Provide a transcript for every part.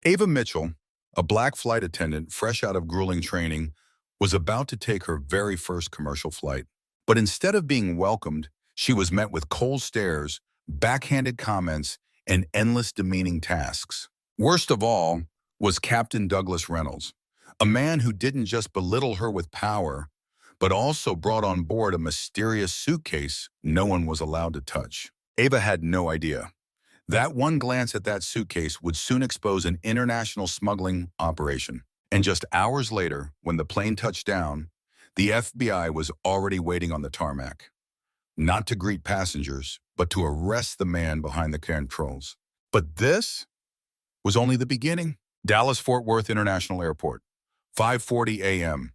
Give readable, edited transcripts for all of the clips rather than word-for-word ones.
Ava Mitchell, a black flight attendant fresh out of grueling training, was about to take her very first commercial flight. But instead of being welcomed, she was met with cold stares, backhanded comments, and endless demeaning tasks. Worst of all was Captain Douglas Reynolds, a man who didn't just belittle her with power, but also brought on board a mysterious suitcase no one was allowed to touch. Ava had no idea. That one glance at that suitcase would soon expose an international smuggling operation. And just hours later, when the plane touched down, the FBI was already waiting on the tarmac, not to greet passengers, but to arrest the man behind the controls. But this was only the beginning. Dallas-Fort Worth International Airport, 5:40 a.m.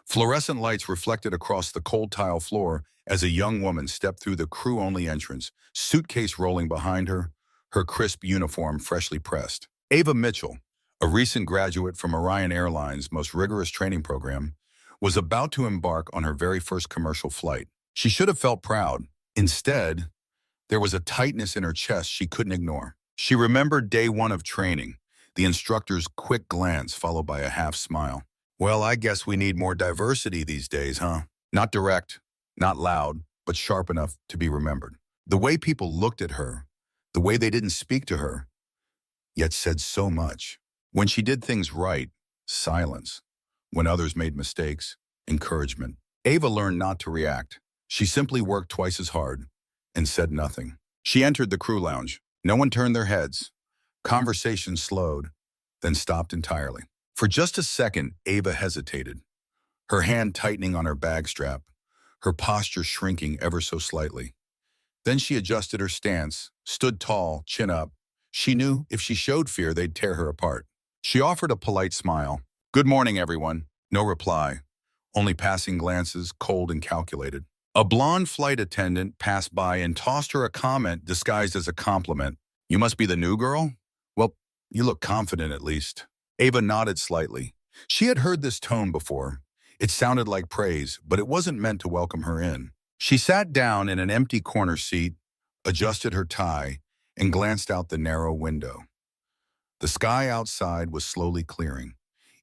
Fluorescent lights reflected across the cold tile floor as a young woman stepped through the crew-only entrance, suitcase rolling behind her, her crisp uniform freshly pressed. Ava Mitchell, a recent graduate from Orion Airlines' most rigorous training program, was about to embark on her very first commercial flight. She should have felt proud. Instead, there was a tightness in her chest she couldn't ignore. She remembered day one of training, the instructor's quick glance followed by a half smile. Well, I guess we need more diversity these days, huh? Not direct, not loud, but sharp enough to be remembered. The way people looked at her, the way they didn't speak to her, yet said so much. When she did things right, silence. When others made mistakes, encouragement. Ava learned not to react. She simply worked twice as hard and said nothing. She entered the crew lounge. No one turned their heads. Conversation slowed, then stopped entirely. For just a second, Ava hesitated, her hand tightening on her bag strap, her posture shrinking ever so slightly. Then she adjusted her stance, stood tall, chin up. She knew if she showed fear, they'd tear her apart. She offered a polite smile. "Good morning, everyone." No reply, only passing glances, cold and calculated. A blonde flight attendant passed by and tossed her a comment disguised as a compliment. "You must be the new girl? Well, you look confident at least." Ava nodded slightly. She had heard this tone before. It sounded like praise, but it wasn't meant to welcome her in. She sat down in an empty corner seat, adjusted her tie, and glanced out the narrow window. The sky outside was slowly clearing.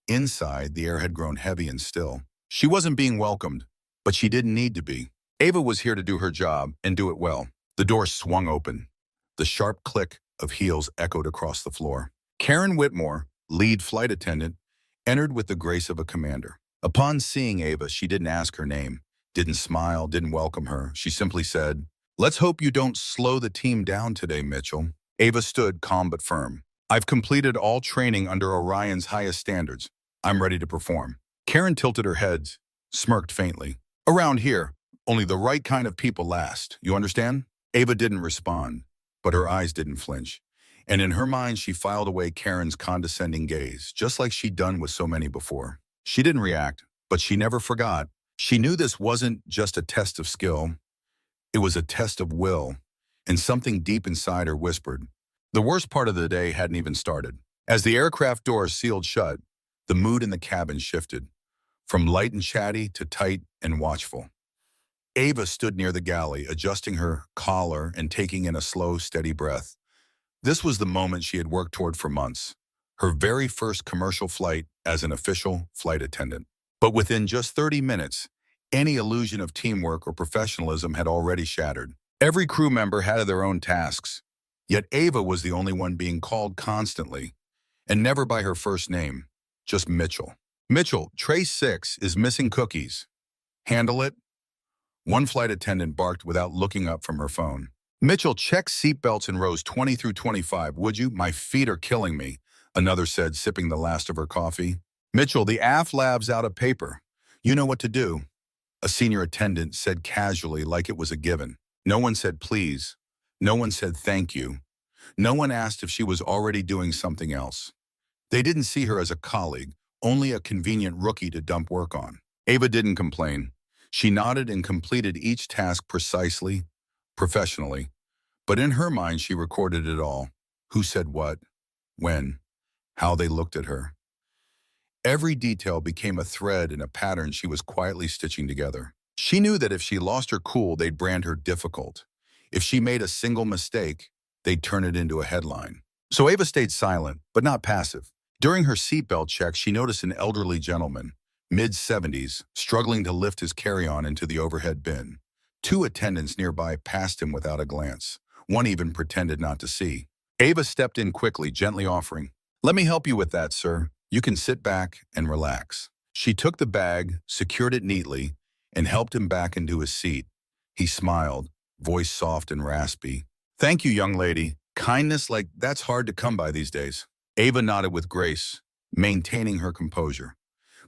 Inside, the air had grown heavy and still. She wasn't being welcomed, but she didn't need to be. Ava was here to do her job and do it well. The door swung open. The sharp click of heels echoed across the floor. Karen Whitmore, lead flight attendant, entered with the grace of a commander. Upon seeing Ava, she didn't ask her name, didn't smile, didn't welcome her. She simply said, "Let's hope you don't slow the team down today, Mitchell." Ava stood calm but firm. "I've completed all training under Orion's highest standards. I'm ready to perform." Karen tilted her head, smirked faintly. "Around here, only the right kind of people last. You understand?" Ava didn't respond, but her eyes didn't flinch. And in her mind, she filed away Karen's condescending gaze, just like she'd done with so many before. She didn't react, but she never forgot. She knew this wasn't just a test of skill. It was a test of will, and something deep inside her whispered. The worst part of the day hadn't even started. As the aircraft doors sealed shut, the mood in the cabin shifted, from light and chatty to tight and watchful. Ava stood near the galley, adjusting her collar and taking in a slow, steady breath. This was the moment she had worked toward for months, her very first commercial flight as an official flight attendant. But within just 30 minutes, any illusion of teamwork or professionalism had already shattered. Every crew member had their own tasks, yet Ava was the only one being called constantly, and never by her first name, just Mitchell. "Mitchell, tray 6 is missing cookies. Handle it?" One flight attendant barked without looking up from her phone. "Mitchell, check seatbelts in rows 20 through 25, would you? My feet are killing me," another said, sipping the last of her coffee. "Mitchell, the aft lab's out of paper. You know what to do," a senior attendant said casually, like it was a given. No one said please. No one said thank you. No one asked if she was already doing something else. They didn't see her as a colleague, only a convenient rookie to dump work on. Ava didn't complain. She nodded and completed each task precisely, professionally, but in her mind she recorded it all. Who said what, when, how they looked at her. Every detail became a thread in a pattern she was quietly stitching together. She knew that if she lost her cool, they'd brand her difficult. If she made a single mistake, they'd turn it into a headline. So Ava stayed silent, but not passive. During her seatbelt check, she noticed an elderly gentleman, mid-70s, struggling to lift his carry-on into the overhead bin. Two attendants nearby passed him without a glance. One even pretended not to see. Ava stepped in quickly, gently offering, "Let me help you with that, sir. You can sit back and relax." She took the bag, secured it neatly, and helped him back into his seat. He smiled, voice soft and raspy. "Thank you, young lady. Kindness like that's hard to come by these days." Ava nodded with grace, maintaining her composure.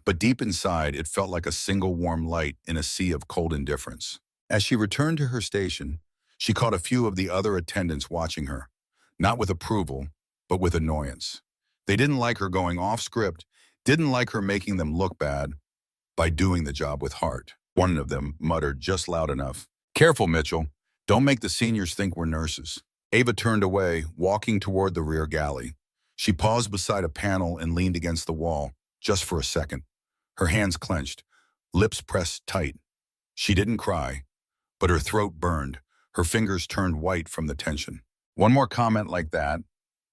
But deep inside, it felt like a single warm light in a sea of cold indifference. As she returned to her station, she caught a few of the other attendants watching her, not with approval, but with annoyance. They didn't like her going off script, didn't like her making them look bad by doing the job with heart. One of them muttered just loud enough, "Careful, Mitchell. Don't make the seniors think we're nurses." Ava turned away, walking toward the rear galley. She paused beside a panel and leaned against the wall, just for a second. Her hands clenched, lips pressed tight. She didn't cry, but her throat burned. Her fingers turned white from the tension. One more comment like that,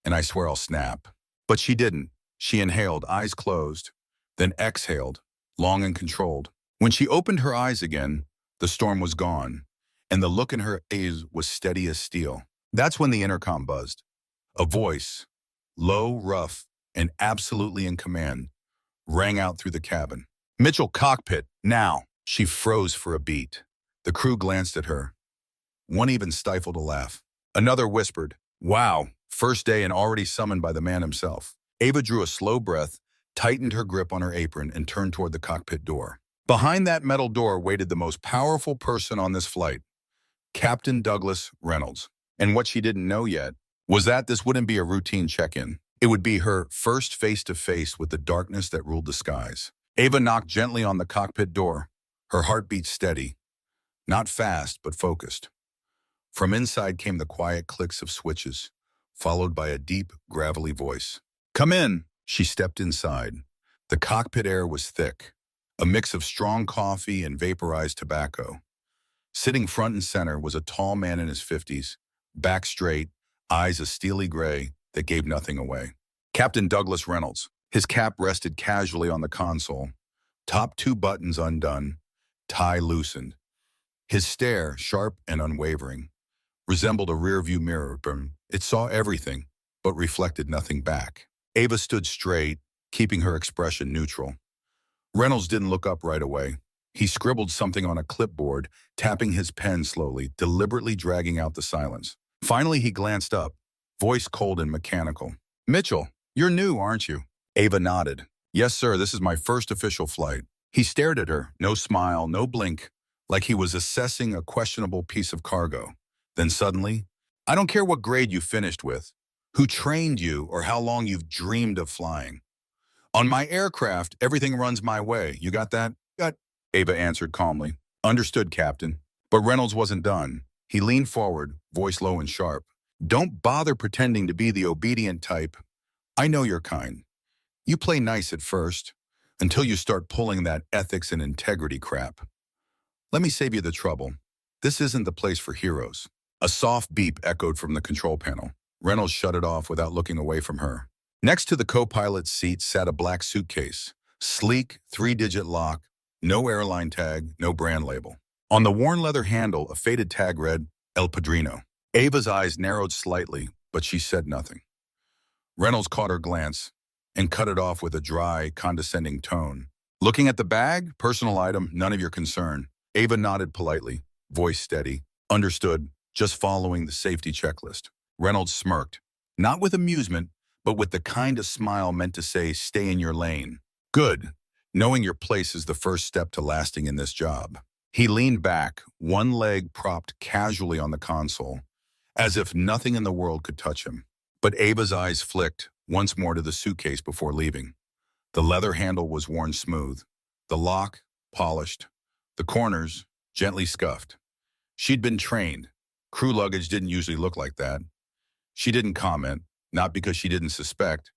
and I swear I'll snap. But she didn't. She inhaled, eyes closed, then exhaled, long and controlled. When she opened her eyes again, the storm was gone, and the look in her eyes was steady as steel. That's when the intercom buzzed. A voice, low, rough, and absolutely in command, rang out through the cabin. "Mitchell, cockpit, now!" She froze for a beat. The crew glanced at her. One even stifled a laugh. Another whispered, "Wow, first day and already summoned by the man himself." Ava drew a slow breath, tightened her grip on her apron, and turned toward the cockpit door. Behind that metal door waited the most powerful person on this flight, Captain Douglas Reynolds. And what she didn't know yet was that this wouldn't be a routine check-in. It would be her first face-to-face with the darkness that ruled the skies. Ava knocked gently on the cockpit door, her heartbeat steady, not fast, but focused. From inside came the quiet clicks of switches, followed by a deep, gravelly voice. "Come in." She stepped inside. The cockpit air was thick, a mix of strong coffee and vaporized tobacco. Sitting front and center was a tall man in his 50s, back straight, eyes a steely gray that gave nothing away. Captain Douglas Reynolds. His cap rested casually on the console, top two buttons undone, tie loosened. His stare, sharp and unwavering, resembled a rearview mirror. It saw everything, but reflected nothing back. Ava stood straight, keeping her expression neutral. Reynolds didn't look up right away. He scribbled something on a clipboard, tapping his pen slowly, deliberately dragging out the silence. Finally, he glanced up, voice cold and mechanical. "Mitchell, you're new, aren't you?" Ava nodded. "Yes, sir, this is my first official flight." He stared at her, no smile, no blink, like he was assessing a questionable piece of cargo. Then suddenly, "I don't care what grade you finished with, who trained you, or how long you've dreamed of flying. On my aircraft, everything runs my way. You got that?" "Got," Ava answered calmly. "Understood, Captain." But Reynolds wasn't done. He leaned forward, voice low and sharp. "Don't bother pretending to be the obedient type. I know your kind. You play nice at first, until you start pulling that ethics and integrity crap. Let me save you the trouble. This isn't the place for heroes." A soft beep echoed from the control panel. Reynolds shut it off without looking away from her. Next to the co-pilot's seat sat a black suitcase. Sleek, 3-digit lock, no airline tag, no brand label. On the worn leather handle, a faded tag read, El Padrino. Ava's eyes narrowed slightly, but she said nothing. Reynolds caught her glance and cut it off with a dry, condescending tone. "Looking at the bag? Personal item, none of your concern." Ava nodded politely, voice steady. "Understood, just following the safety checklist." Reynolds smirked, not with amusement, but with the kind of smile meant to say, "Stay in your lane." "Good. Knowing your place is the first step to lasting in this job." He leaned back, one leg propped casually on the console, as if nothing in the world could touch him. But Ava's eyes flicked once more to the suitcase before leaving. The leather handle was worn smooth, the lock polished, the corners gently scuffed. She'd been trained. Crew luggage didn't usually look like that. She didn't comment, not because she didn't suspect,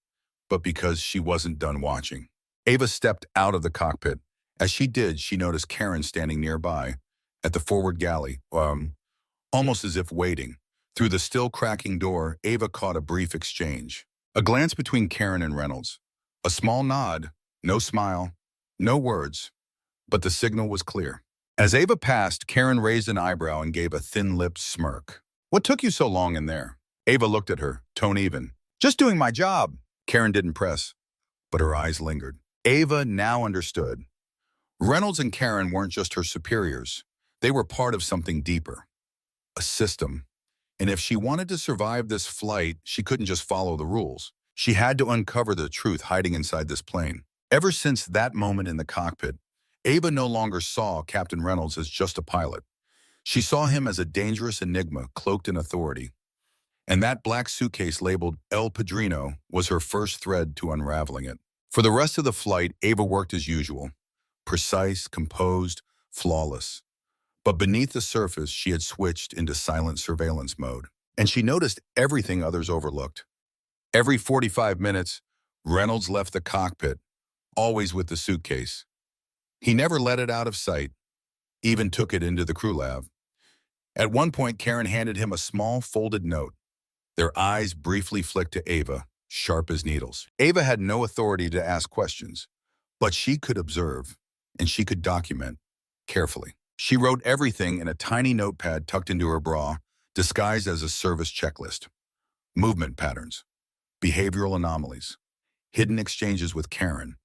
but because she wasn't done watching. Ava stepped out of the cockpit. As she did, she noticed Karen standing nearby, at the forward galley, almost as if waiting. Through the still cracking door, Ava caught a brief exchange. A glance between Karen and Reynolds. A small nod, no smile, no words, but the signal was clear. As Ava passed, Karen raised an eyebrow and gave a thin-lipped smirk. "What took you so long in there?" Ava looked at her, tone even. "Just doing my job." Karen didn't press, but her eyes lingered. Ava now understood. Reynolds and Karen weren't just her superiors. They were part of something deeper. A system. And if she wanted to survive this flight, she couldn't just follow the rules. She had to uncover the truth hiding inside this plane. Ever since that moment in the cockpit, Ava no longer saw Captain Reynolds as just a pilot. She saw him as a dangerous enigma cloaked in authority. And that black suitcase labeled El Padrino was her first thread to unraveling it. For the rest of the flight, Ava worked as usual. Precise, composed, flawless. But beneath the surface, she had switched into silent surveillance mode. And she noticed everything others overlooked. Every 45 minutes, Reynolds left the cockpit, always with the suitcase. He never let it out of sight, even took it into the crew lab. At one point, Karen handed him a small folded note. Their eyes briefly flicked to Ava, sharp as needles. Ava had no authority to ask questions, but she could observe, and she could document carefully. She wrote everything in a tiny notepad tucked into her bra, disguised as a service checklist. Movement patterns, behavioral anomalies, hidden exchanges with Karen,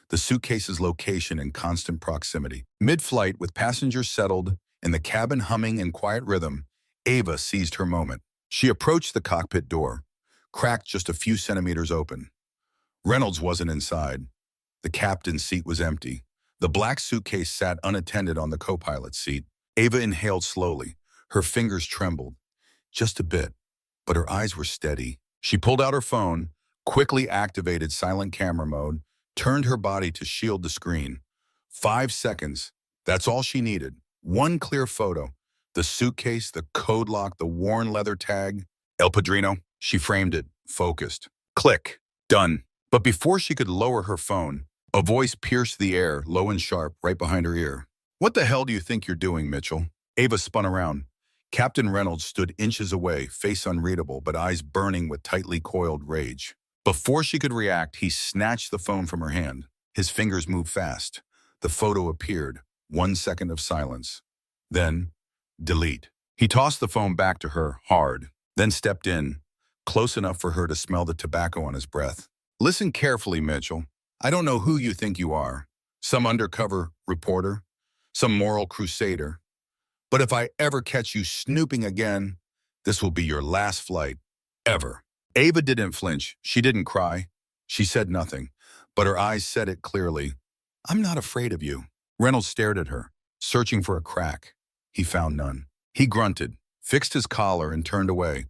the suitcase's location in constant proximity. Mid-flight, with passengers settled and the cabin humming in quiet rhythm, Ava seized her moment. She approached the cockpit door, cracked just a few centimeters open. Reynolds wasn't inside. The captain's seat was empty. The black suitcase sat unattended on the co-pilot's seat. Ava inhaled slowly. Her fingers trembled, just a bit, but her eyes were steady. She pulled out her phone, quickly activated silent camera mode, turned her body to shield the screen. 5 seconds. That's all she needed. One clear photo. The suitcase, the code lock, the worn leather tag. El Padrino. She framed it, focused. Click. Done. But before she could lower her phone, a voice pierced the air, low and sharp, right behind her ear. "What the hell do you think you're doing, Mitchell?" Ava spun around. Captain Reynolds stood inches away, face unreadable, but eyes burning with tightly coiled rage. Before she could react, he snatched the phone from her hand. His fingers moved fast. The photo appeared. 1 second of silence. Then, delete. He tossed the phone back to her, hard, then stepped in, close enough for her to smell the tobacco on his breath. "Listen carefully, Mitchell. I don't know who you think you are, some undercover reporter, some moral crusader. But if I ever catch you snooping again, this will be your last flight, ever." Ava didn't flinch. She didn't cry. She said nothing, but her eyes said it clearly. "I'm not afraid of you." Reynolds stared at her, searching for a crack. He found none. He grunted, fixed his collar, and turned away,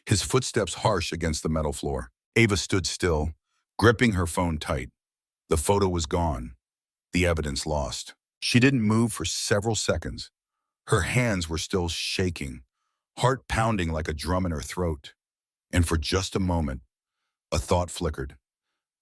his footsteps harsh against the metal floor. Ava stood still, gripping her phone tight. The photo was gone, the evidence lost. She didn't move for several seconds. Her hands were still shaking, heart pounding like a drum in her throat. And for just a moment, a thought flickered.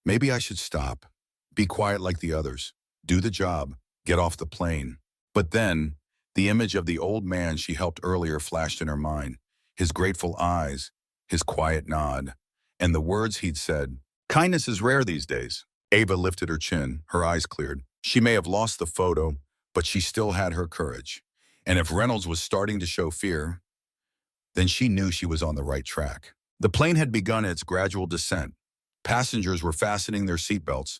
Maybe I should stop, be quiet like the others, do the job, get off the plane. But then, the image of the old man she helped earlier flashed in her mind, his grateful eyes, his quiet nod, and the words he'd said. "Kindness is rare these days." Ava lifted her chin, her eyes cleared. She may have lost the photo, but she still had her courage. And if Reynolds was starting to show fear, then she knew she was on the right track. The plane had begun its gradual descent. Passengers were fastening their seatbelts,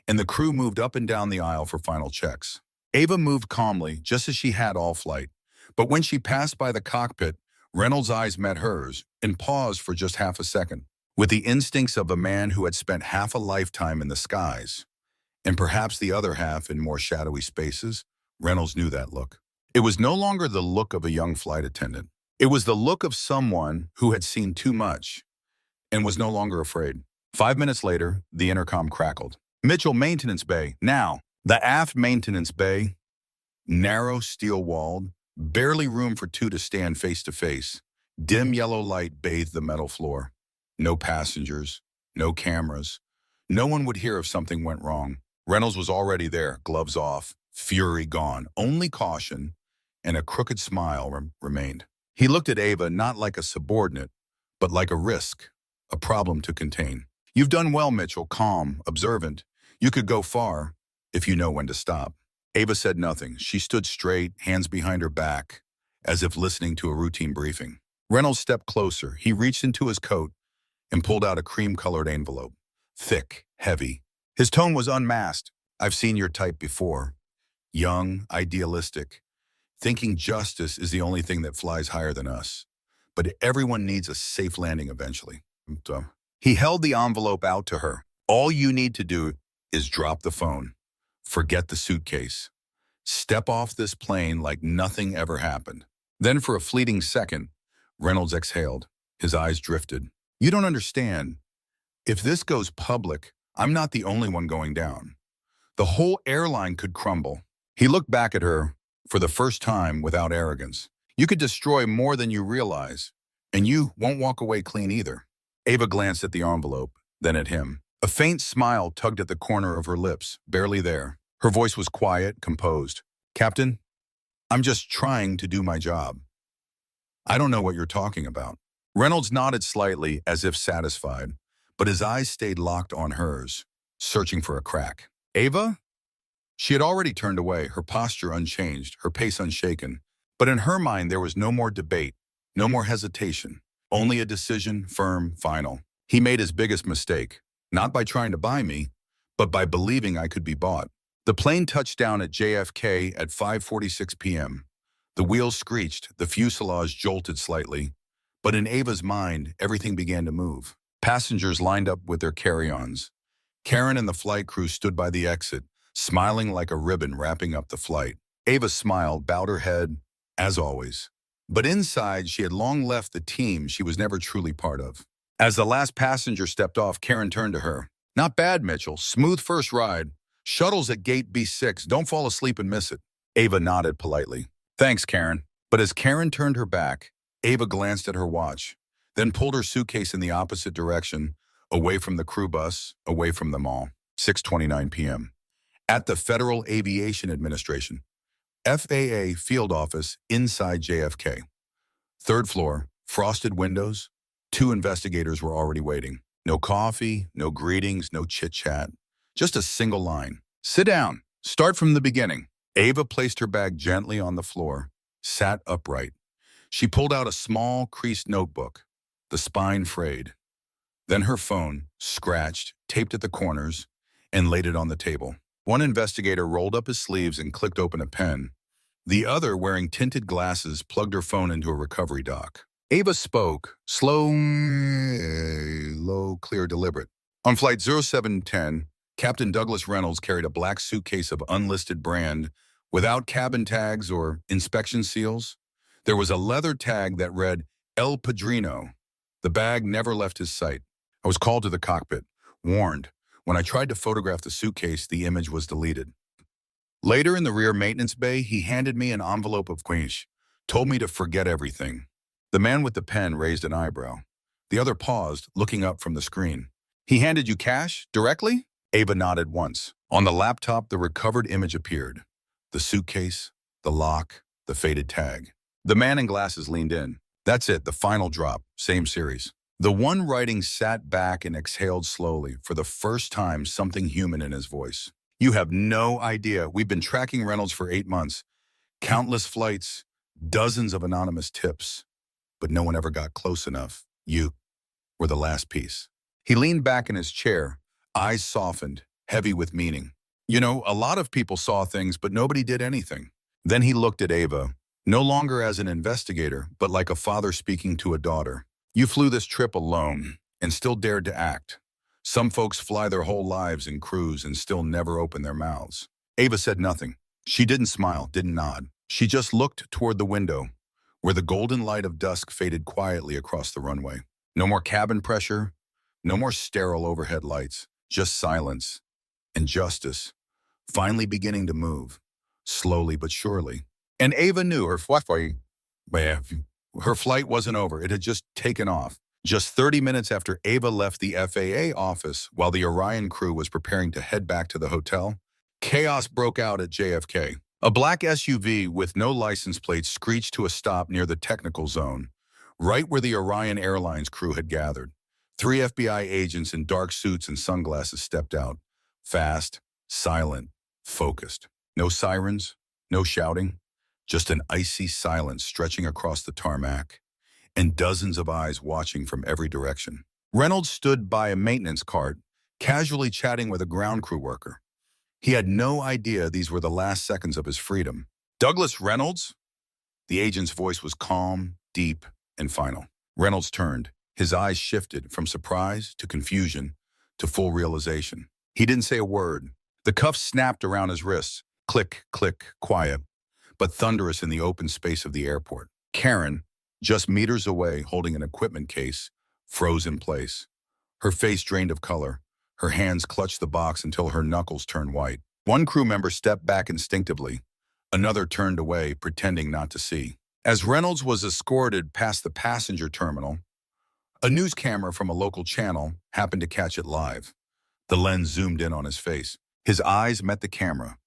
and the crew moved up and down the aisle for final checks. Ava moved calmly, just as she had all flight. But when she passed by the cockpit, Reynolds' eyes met hers and paused for just half a second. With the instincts of a man who had spent half a lifetime in the skies, and perhaps the other half in more shadowy spaces, Reynolds knew that look. It was no longer the look of a young flight attendant. It was the look of someone who had seen too much and was no longer afraid. 5 minutes later, the intercom crackled. "Mitchell, maintenance bay, now." The aft maintenance bay, narrow, steel-walled, barely room for two to stand face to face. Dim yellow light bathed the metal floor. No passengers, no cameras. No one would hear if something went wrong. Reynolds was already there, gloves off, fury gone. Only caution and a crooked smile remained. He looked at Ava not like a subordinate, but like a risk, a problem to contain. You've done well, Mitchell, calm, observant. You could go far if you know when to stop. Ava said nothing. She stood straight, hands behind her back, as if listening to a routine briefing. Reynolds stepped closer. He reached into his coat and pulled out a cream-colored envelope. Thick, heavy. His tone was unmasked. I've seen your type before. Young, idealistic, thinking justice is the only thing that flies higher than us. But everyone needs a safe landing eventually. So, he held the envelope out to her. All you need to do is drop the phone. Forget the suitcase. Step off this plane like nothing ever happened. Then for a fleeting second, Reynolds exhaled. His eyes drifted. You don't understand. If this goes public, I'm not the only one going down. The whole airline could crumble. He looked back at her for the first time without arrogance. You could destroy more than you realize, and you won't walk away clean either. Ava glanced at the envelope, then at him. A faint smile tugged at the corner of her lips, barely there. Her voice was quiet, composed. Captain, I'm just trying to do my job. I don't know what you're talking about. Reynolds nodded slightly as if satisfied, but his eyes stayed locked on hers, searching for a crack. Ava? She had already turned away, her posture unchanged, her pace unshaken. But in her mind, there was no more debate, no more hesitation, only a decision, firm, final. He made his biggest mistake, not by trying to buy me, but by believing I could be bought. The plane touched down at JFK at 5:46 p.m. The wheels screeched, the fuselage jolted slightly, but in Ava's mind, everything began to move. Passengers lined up with their carry-ons. Karen and the flight crew stood by the exit, smiling like a ribbon wrapping up the flight. Ava smiled, bowed her head, as always. But inside, she had long left the team she was never truly part of. As the last passenger stepped off, Karen turned to her. Not bad, Mitchell. Smooth first ride. Shuttle's at gate B6. Don't fall asleep and miss it. Ava nodded politely. Thanks, Karen. But as Karen turned her back, Ava glanced at her watch, then pulled her suitcase in the opposite direction, away from the crew bus, away from them all. 6:29 p.m. At the Federal Aviation Administration, FAA field office inside JFK. Third floor, frosted windows. 2 investigators were already waiting. No coffee, no greetings, no chit-chat. Just a single line. Sit down. Start from the beginning. Ava placed her bag gently on the floor, sat upright. She pulled out a small, creased notebook, the spine frayed. Then her phone, scratched, taped at the corners, and laid it on the table. One investigator rolled up his sleeves and clicked open a pen. The other, wearing tinted glasses, plugged her phone into a recovery dock. Ava spoke, slow, low, clear, deliberate. On flight 0710, Captain Douglas Reynolds carried a black suitcase of unlisted brand without cabin tags or inspection seals. There was a leather tag that read El Padrino. The bag never left his sight. I was called to the cockpit, warned. When I tried to photograph the suitcase, the image was deleted. Later in the rear maintenance bay, he handed me an envelope of cash, told me to forget everything. The man with the pen raised an eyebrow. The other paused, looking up from the screen. He handed you cash, directly? Ava nodded once. On the laptop, the recovered image appeared. The suitcase, the lock, the faded tag. The man in glasses leaned in. That's it, the final drop, same series. The one writing sat back and exhaled slowly, for the first time something human in his voice. You have no idea. We've been tracking Reynolds for 8 months. Countless flights, dozens of anonymous tips. But no one ever got close enough. You were the last piece. He leaned back in his chair, eyes softened, heavy with meaning. You know, a lot of people saw things, but nobody did anything. Then he looked at Ava, no longer as an investigator, but like a father speaking to a daughter. You flew this trip alone and still dared to act. Some folks fly their whole lives in crews and still never open their mouths. Ava said nothing. She didn't smile, didn't nod. She just looked toward the window, where the golden light of dusk faded quietly across the runway. No more cabin pressure, no more sterile overhead lights, just silence and justice, finally beginning to move, slowly but surely. And Ava knew her flight wasn't over. It had just taken off. Just 30 minutes after Ava left the FAA office while the Orion crew was preparing to head back to the hotel, chaos broke out at JFK. A black SUV with no license plate screeched to a stop near the technical zone, right where the Orion Airlines crew had gathered. Three FBI agents in dark suits and sunglasses stepped out, fast, silent, focused. No sirens, no shouting, just an icy silence stretching across the tarmac, and dozens of eyes watching from every direction. Reynolds stood by a maintenance cart, casually chatting with a ground crew worker. He had no idea these were the last seconds of his freedom. "Douglas Reynolds?" The agent's voice was calm, deep, and final. Reynolds turned. His eyes shifted from surprise to confusion to full realization. He didn't say a word. The cuffs snapped around his wrists. Click, click, quiet, but thunderous in the open space of the airport. Karen, just meters away, holding an equipment case, froze in place. Her face drained of color. Her hands clutched the box until her knuckles turned white. One crew member stepped back instinctively. Another turned away, pretending not to see. As Reynolds was escorted past the passenger terminal, a news camera from a local channel happened to catch it live. The lens zoomed in on his face. His eyes met the camera,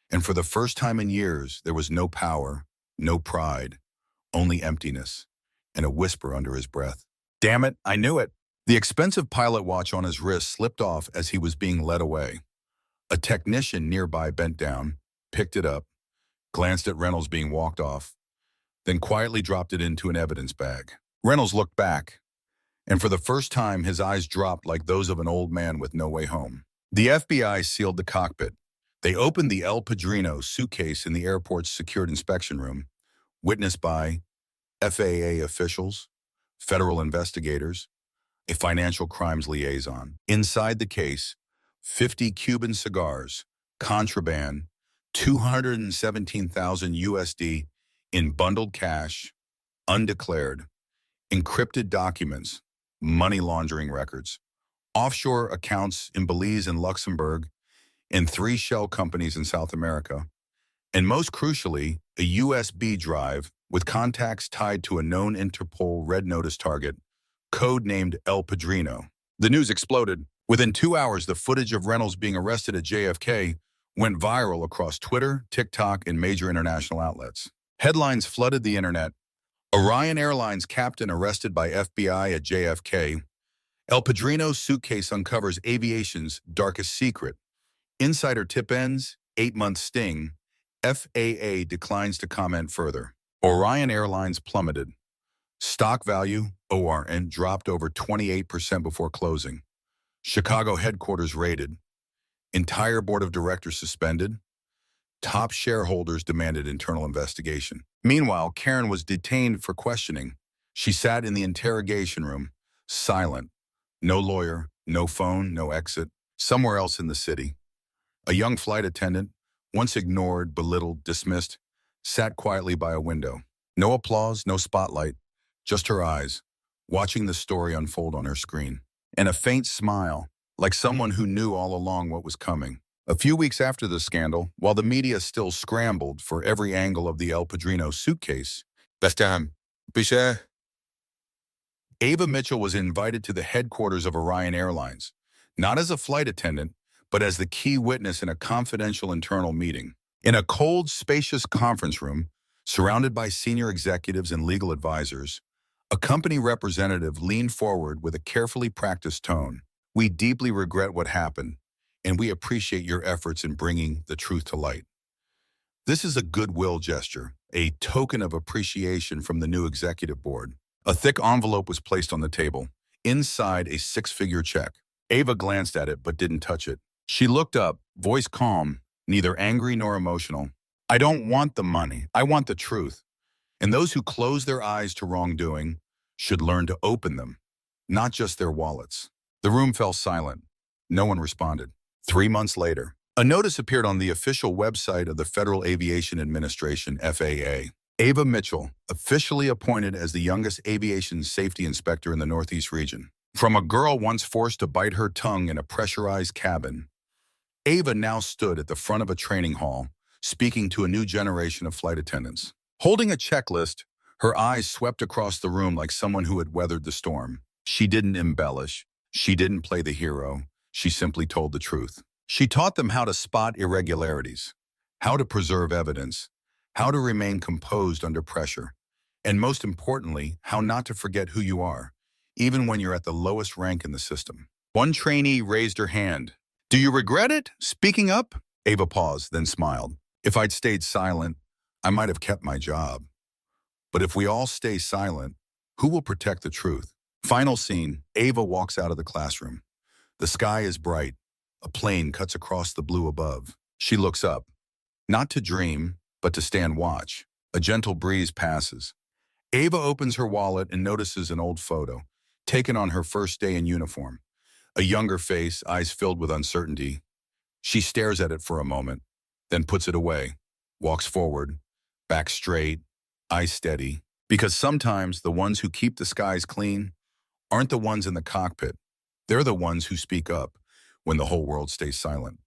and for the first time in years, there was no power, no pride, only emptiness, and a whisper under his breath. "Damn it, I knew it." The expensive pilot watch on his wrist slipped off as he was being led away. A technician nearby bent down, picked it up, glanced at Reynolds being walked off, then quietly dropped it into an evidence bag. Reynolds looked back, and for the first time, his eyes dropped like those of an old man with no way home. The FBI sealed the cockpit. They opened the El Padrino suitcase in the airport's secured inspection room, witnessed by FAA officials, federal investigators, a financial crimes liaison. Inside the case, 50 Cuban cigars, contraband, 217,000 USD in bundled cash, undeclared, encrypted documents, money laundering records, offshore accounts in Belize and Luxembourg, and 3 shell companies in South America, and most crucially, a USB drive with contacts tied to a known Interpol Red Notice target, code-named El Padrino. The news exploded. Within 2 hours, the footage of Reynolds being arrested at JFK went viral across Twitter, TikTok, and major international outlets. Headlines flooded the internet. Orion Airlines captain arrested by FBI at JFK. El Padrino suitcase uncovers aviation's darkest secret. Insider tip ends, 8-month sting. FAA declines to comment further. Orion Airlines plummeted. Stock value, ORN, dropped over 28% before closing. Chicago headquarters raided. Entire board of directors suspended. Top shareholders demanded internal investigation. Meanwhile, Karen was detained for questioning. She sat in the interrogation room, silent. No lawyer, no phone, no exit. Somewhere else in the city. A young flight attendant, once ignored, belittled, dismissed, sat quietly by a window. No applause, no spotlight, just her eyes, watching the story unfold on her screen. And a faint smile, like someone who knew all along what was coming. A few weeks after the scandal, while the media still scrambled for every angle of the El Padrino suitcase, Ava Mitchell was invited to the headquarters of Orion Airlines, not as a flight attendant, but as the key witness in a confidential internal meeting. In a cold, spacious conference room, surrounded by senior executives and legal advisors, a company representative leaned forward with a carefully practiced tone. "We deeply regret what happened, and we appreciate your efforts in bringing the truth to light. This is a goodwill gesture, a token of appreciation from the new executive board." A thick envelope was placed on the table. Inside, a 6-figure check. Ava glanced at it but didn't touch it. She looked up, voice calm, neither angry nor emotional. "I don't want the money. I want the truth. And those who close their eyes to wrongdoing should learn to open them, not just their wallets." The room fell silent. No one responded. 3 months later, a notice appeared on the official website of the Federal Aviation Administration, FAA. Ava Mitchell, officially appointed as the youngest aviation safety inspector in the Northeast region. From a girl once forced to bite her tongue in a pressurized cabin, Ava now stood at the front of a training hall, speaking to a new generation of flight attendants. Holding a checklist, her eyes swept across the room like someone who had weathered the storm. She didn't embellish. She didn't play the hero. She simply told the truth. She taught them how to spot irregularities, how to preserve evidence, how to remain composed under pressure, and most importantly, how not to forget who you are, even when you're at the lowest rank in the system. One trainee raised her hand. Do you regret it? Speaking up? Ava paused, then smiled. If I'd stayed silent, I might have kept my job. But if we all stay silent, who will protect the truth? Final scene, Ava walks out of the classroom. The sky is bright. A plane cuts across the blue above. She looks up, not to dream, but to stand watch. A gentle breeze passes. Ava opens her wallet and notices an old photo, taken on her first day in uniform. A younger face, eyes filled with uncertainty. She stares at it for a moment, then puts it away, walks forward, back straight, eyes steady. Because sometimes the ones who keep the skies clean aren't the ones in the cockpit. They're the ones who speak up when the whole world stays silent.